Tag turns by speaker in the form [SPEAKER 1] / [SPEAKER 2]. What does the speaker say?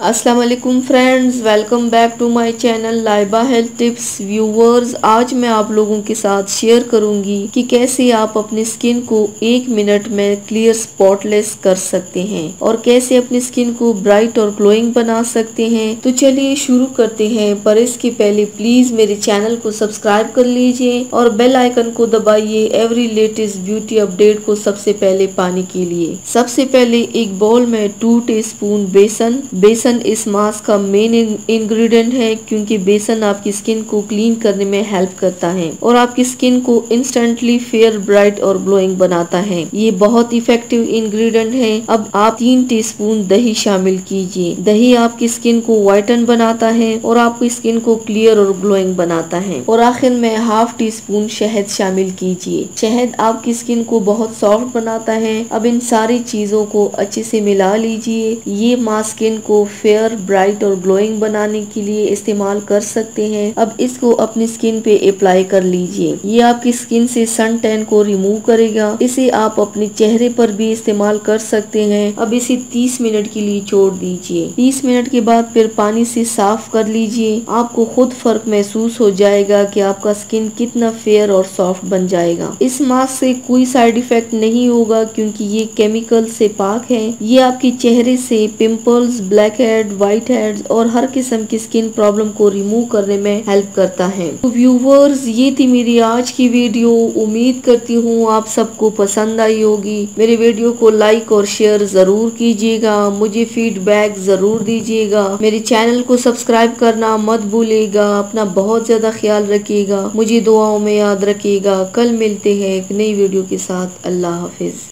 [SPEAKER 1] अस्सलाम वालेकुम friends, welcome back to my channel Laiba health tips. Viewers, आज मैं आप लोगों के साथ शेयर करूंगी कि कैसे आप अपनी स्किन को 1 मिनट में क्लियर स्पॉटलेस कर सकते हैं और कैसे अपनी स्किन को ब्राइट और ग्लोइंग बना सकते हैं। तो चलिए शुरू करते हैं, पर इसके पहले प्लीज मेरे चैनल को सब्सक्राइब कर लीजिए और बेल आइकन को दबाइए एवरी लेटेस्ट ब्यूटी अपडेट को सबसे पहले पाने के लिए। सबसे पहले एक बाउल में 2 टीस्पून बेसन इस मास्क का मेन इंग्रेडिएंट है, क्योंकि बेसन आपकी स्किन को क्लीन करने में हेल्प करता है और आपकी स्किन को इंस्टेंटली फेयर, ब्राइट और ग्लोइंग बनाता है। ये बहुत इफेक्टिव इंग्रेडिएंट है। अब आप 3 टीस्पून दही शामिल कीजिए। दही आपकी स्किन को व्हाइटन बनाता है और आपकी स्किन को क्लियर और ग्लोइंग बनाता है। और आखिर में ½ टीस्पून शहद शामिल कीजिए। शहद आपकी स्किन को बहुत सॉफ्ट बनाता है। अब इन सारी चीजों को अच्छे से मिला लीजिए। ये मास्क स्किन को फेयर, ब्राइट और ग्लोइंग बनाने के लिए इस्तेमाल कर सकते हैं। अब इसको अपनी स्किन पे अप्लाई कर लीजिए। ये आपकी स्किन से सन टैन को रिमूव करेगा। इसे आप अपने चेहरे पर भी इस्तेमाल कर सकते हैं। अब इसे 30 मिनट के लिए छोड़ दीजिए। 30 मिनट के बाद फिर पानी से साफ कर लीजिए। आपको खुद फर्क महसूस हो जाएगा कि आपका स्किन कितना फेयर और सॉफ्ट बन जाएगा। इस मास्क से कोई साइड इफेक्ट नहीं होगा, क्योंकि ये केमिकल से पाक है। ये आपके चेहरे से pimples, black head, white heads और हर किस्म की स्किन प्रॉब्लम को रिमूव करने में हेल्प करता है। तो व्यूवर्स, ये थी मेरी आज की वीडियो। उम्मीद करती हूँ आप सबको पसंद आई होगी। मेरे वीडियो को लाइक और शेयर जरूर कीजिएगा। मुझे फीडबैक जरूर दीजिएगा। मेरे चैनल को सब्सक्राइब करना मत भूलिएगा। अपना बहुत ज्यादा ख्याल रखिएगा। मुझे दुआओं में याद रखिएगा। कल मिलते हैं एक नई वीडियो के साथ। अल्लाह हाफिज।